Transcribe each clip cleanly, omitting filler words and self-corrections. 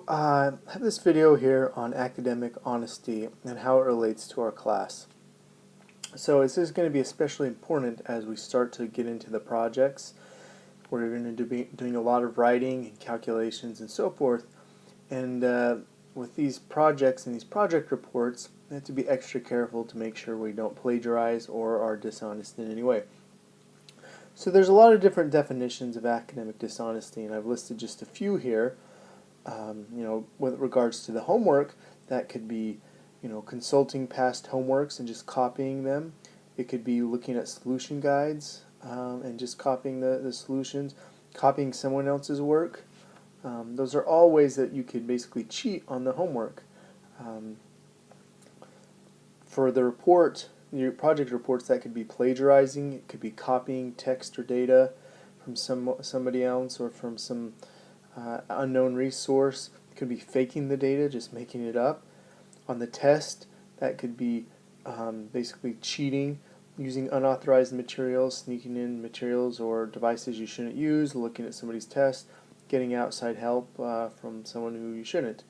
I have this video here on academic honesty and how it relates to our class. So this is going to be especially important as we start to get into the projects. We're going to be doing a lot of writing and calculations and so forth. And with these projects and these project reports, we have to be extra careful to make sure we don't plagiarize or are dishonest in any way. So there's a lot of different definitions of academic dishonesty, and I've listed just a few here. With regards to the homework, that could be, consulting past homeworks and just copying them. It could be looking at solution guides and just copying the solutions, copying someone else's work. Those are all ways that you could basically cheat on the homework. For the report, your project reports, that could be plagiarizing. It could be copying text or data from somebody else or from some unknown resource. It could be faking the data, just making it up. On the test, that could be basically cheating, using unauthorized materials, sneaking in materials or devices you shouldn't use, looking at somebody's test, getting outside help from someone who you shouldn't.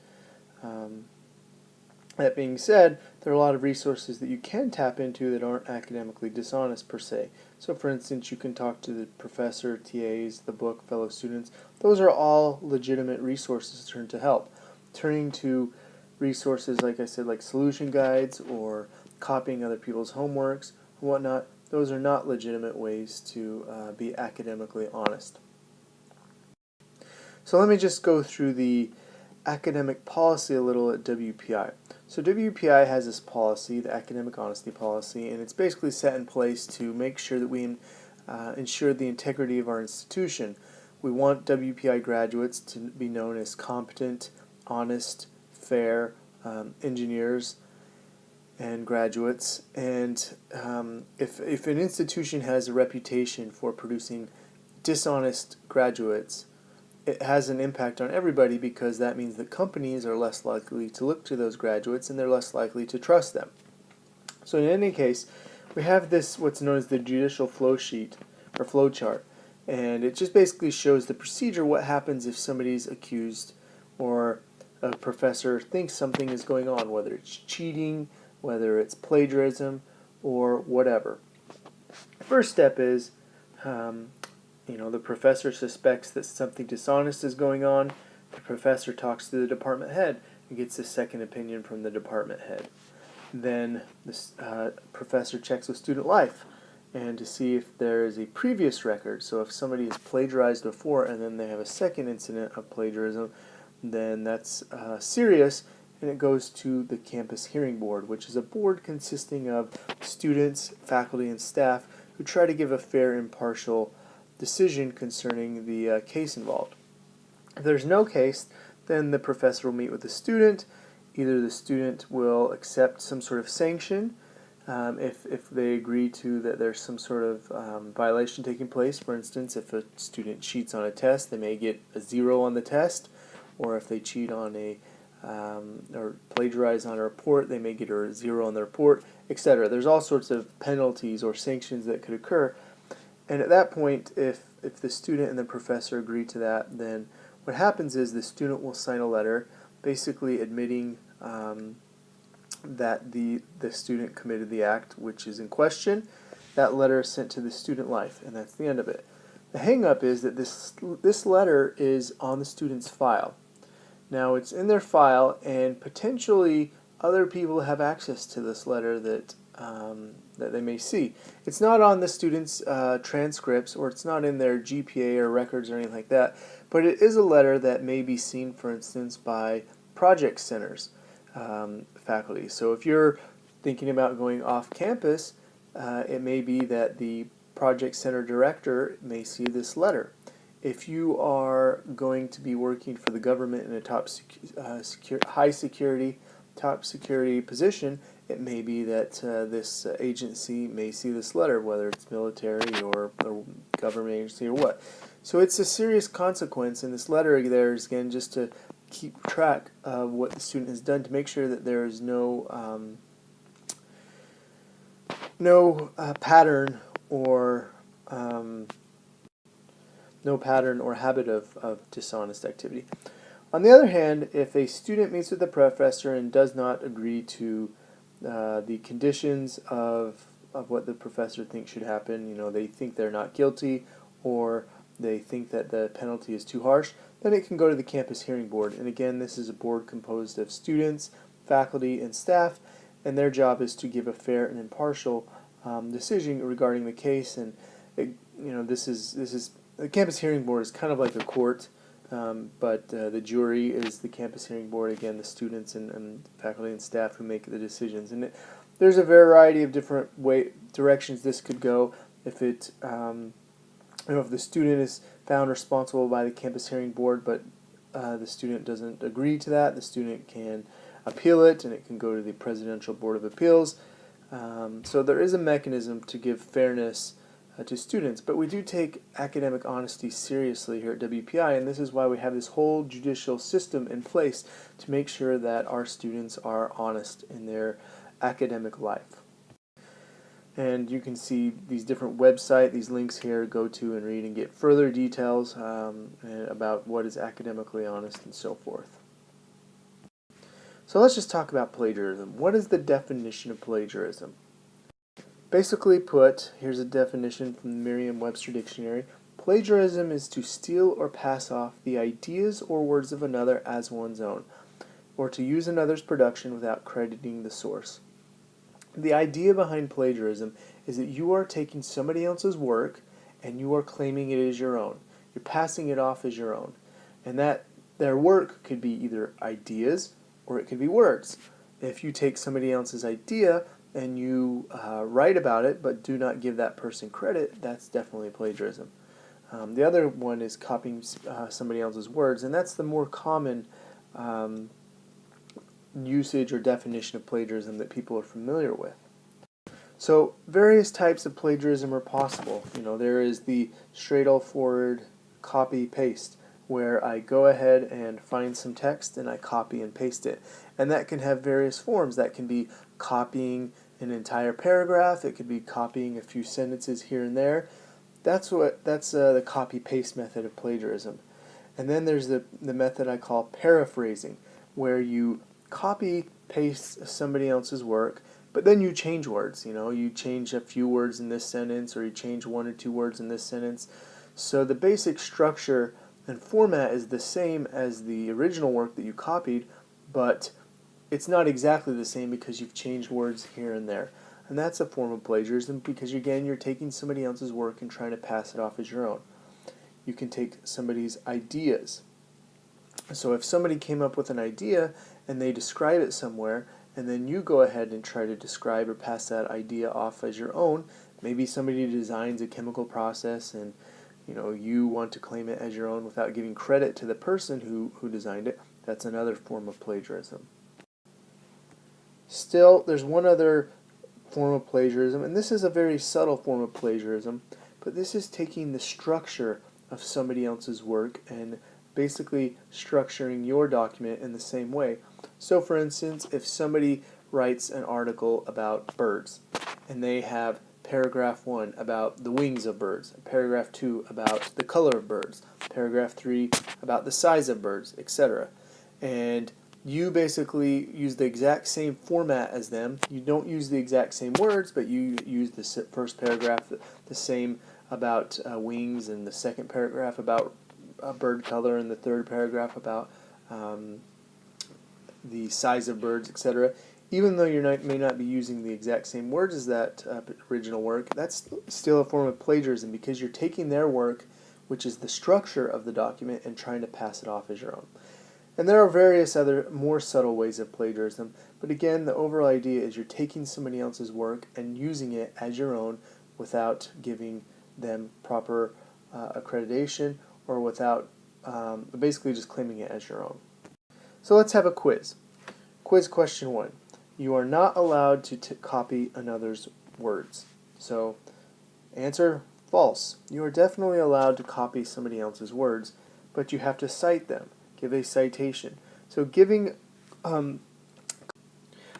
That being said, there are a lot of resources that you can tap into that aren't academically dishonest per se. So for instance, you can talk to the professor, TAs, the book, fellow students. Those are all legitimate resources to turn to help. Turning to resources, like I said, like solution guides or copying other people's homeworks and whatnot, those are not legitimate ways to be academically honest. So let me just go through the academic policy a little at WPI. So WPI has this policy, the academic honesty policy, and it's basically set in place to make sure that we ensure the integrity of our institution. We want WPI graduates to be known as competent, honest, fair engineers and graduates. And if an institution has a reputation for producing dishonest graduates, it has an impact on everybody, because that means that companies are less likely to look to those graduates and they're less likely to trust them. So in any case, we have this, what's known as the judicial flow sheet or flow chart, and it just basically shows the procedure, what happens if somebody's accused or a professor thinks something is going on, whether it's cheating, whether it's plagiarism, or whatever. First step is the professor suspects that something dishonest is going on. The professor talks to the department head and gets a second opinion from the department head. Then the professor checks with student life and to see if there is a previous record. So if somebody has plagiarized before and then they have a second incident of plagiarism, then that's serious, and it goes to the campus hearing board, which is a board consisting of students, faculty, and staff who try to give a fair, impartial decision concerning the case involved. If there's no case, then the professor will meet with the student. Either the student will accept some sort of sanction if they agree to that there's some sort of violation taking place. For instance, if a student cheats on a test, they may get a 0 on the test, or if they cheat on or plagiarize on a report, they may get a 0 on the report, etc. There's all sorts of penalties or sanctions that could occur. And at that point, if the student and the professor agree to that, then what happens is the student will sign a letter basically admitting that the student committed the act which is in question. That letter is sent to the student life, and that's the end of it. The hang-up is that this letter is on the student's file. Now, it's in their file, and potentially other people have access to this letter that they may see. It's not on the students' transcripts, or it's not in their GPA or records or anything like that, but it is a letter that may be seen, for instance, by project centers faculty. So if you're thinking about going off campus, it may be that the project center director may see this letter. If you are going to be working for the government in a high security, top security position, it may be that this agency may see this letter, whether it's military or government agency or what. So it's a serious consequence, and this letter there is, again, just to keep track of what the student has done to make sure that there is no pattern or habit of dishonest activity. On the other hand, if a student meets with the professor and does not agree to the conditions of what the professor thinks should happen, they think they're not guilty, or they think that the penalty is too harsh, then it can go to the campus hearing board. And again, this is a board composed of students, faculty, and staff, and their job is to give a fair and impartial decision regarding the case. And this is the campus hearing board is kind of like a court, but the jury is the campus hearing board. Again, the students and faculty and staff who make the decisions. And there's a variety of different directions this could go. If if the student is found responsible by the campus hearing board, but the student doesn't agree to that, the student can appeal it, and it can go to the Presidential Board of Appeals. So there is a mechanism to give fairness to students, but we do take academic honesty seriously here at WPI, and this is why we have this whole judicial system in place to make sure that our students are honest in their academic life. And you can see these different websites, these links here, go to and read and get further details about what is academically honest and so forth. So let's just talk about plagiarism. What is the definition of plagiarism? Basically put, here's a definition from the Merriam-Webster Dictionary. Plagiarism is to steal or pass off the ideas or words of another as one's own, or to use another's production without crediting the source. The idea behind plagiarism is that you are taking somebody else's work and you are claiming it as your own. You're passing it off as your own. And that their work could be either ideas or it could be words. If you take somebody else's idea and you write about it but do not give that person credit, that's definitely plagiarism. The other one is copying somebody else's words, and that's the more common usage or definition of plagiarism that people are familiar with. So various types of plagiarism are possible. There is the straightforward copy-paste, where I go ahead and find some text and I copy and paste it. And that can have various forms. That can be copying an entire paragraph. It could be copying a few sentences here and there. That's the copy-paste method of plagiarism. And then there's the method I call paraphrasing, where you copy-paste somebody else's work, but then you change words. You change a few words in this sentence, or you change one or two words in this sentence. So the basic structure and format is the same as the original work that you copied, but it's not exactly the same because you've changed words here and there. And that's a form of plagiarism because, again, you're taking somebody else's work and trying to pass it off as your own. You can take somebody's ideas. So if somebody came up with an idea and they describe it somewhere, and then you go ahead and try to describe or pass that idea off as your own, maybe somebody designs a chemical process and you want to claim it as your own without giving credit to the person who designed it, that's another form of plagiarism. Still, there's one other form of plagiarism, and this is a very subtle form of plagiarism, but this is taking the structure of somebody else's work and basically structuring your document in the same way. So for instance, if somebody writes an article about birds, and they have paragraph 1 about the wings of birds, paragraph 2 about the color of birds, paragraph 3 about the size of birds, etc. And you basically use the exact same format as them. You don't use the exact same words, but you use the first paragraph the same about wings, and the second paragraph about bird color, and the third paragraph about the size of birds, etc. Even though you may not be using the exact same words as that original work, that's still a form of plagiarism because you're taking their work, which is the structure of the document, and trying to pass it off as your own. And there are various other more subtle ways of plagiarism, but again, the overall idea is you're taking somebody else's work and using it as your own without giving them proper accreditation, or without basically just claiming it as your own. So let's have a quiz. Quiz question 1. You are not allowed to copy another's words. So answer, false. You are definitely allowed to copy somebody else's words, but you have to cite them. Give a citation. So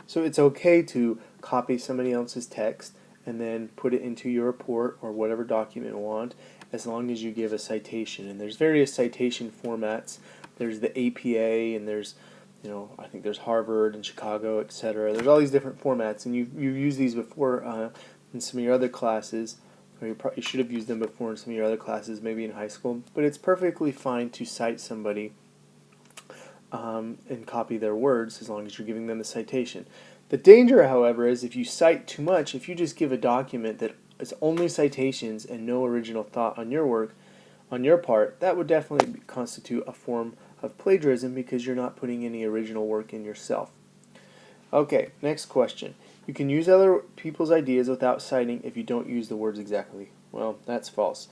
so it's okay to copy somebody else's text and then put it into your report or whatever document you want, as long as you give a citation. And there's various citation formats there's the APA, and there's, I think there's Harvard and Chicago, etc. There's all these different formats, and you've used these before in some of your other classes, or you should have used them before in some of your other classes, maybe in high school. But it's perfectly fine to cite somebody and copy their words as long as you're giving them the citation. The danger, however, is if you cite too much, if you just give a document that is only citations and no original thought on your work, on your part, that would definitely constitute a form of plagiarism because you're not putting any original work in yourself. Okay, next question. You can use other people's ideas without citing if you don't use the words exactly. Well, that's false.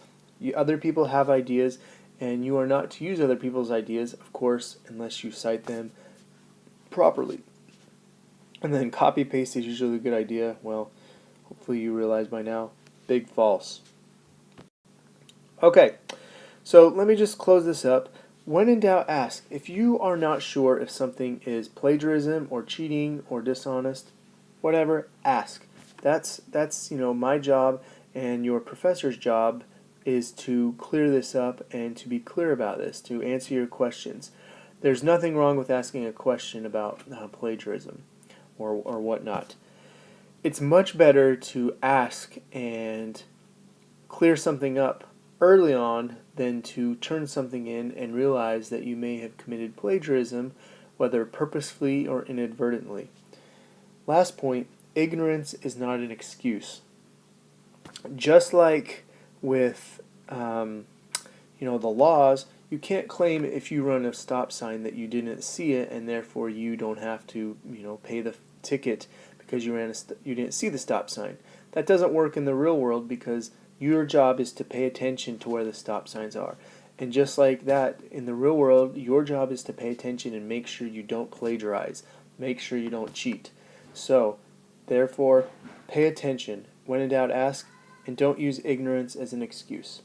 Other people have ideas, and you are not to use other people's ideas, of course, unless you cite them properly. And then copy paste is usually a good idea. Well, hopefully you realize by now, big false. Okay, so let me just close this up. When in doubt, ask. If you are not sure if something is plagiarism or cheating or dishonest, whatever, ask. That's my job, and your professor's job is to clear this up and to be clear about this, to answer your questions. There's nothing wrong with asking a question about plagiarism or whatnot. It's much better to ask and clear something up early on than to turn something in and realize that you may have committed plagiarism, whether purposefully or inadvertently. Last point, ignorance is not an excuse. Just like with the laws, you can't claim if you run a stop sign that you didn't see it and therefore you don't have to pay the ticket because you didn't see the stop sign. That doesn't work in the real world because your job is to pay attention to where the stop signs are. And just like that, in the real world, your job is to pay attention and make sure you don't plagiarize. Make sure you don't cheat. So, therefore, pay attention. When in doubt, ask, and don't use ignorance as an excuse.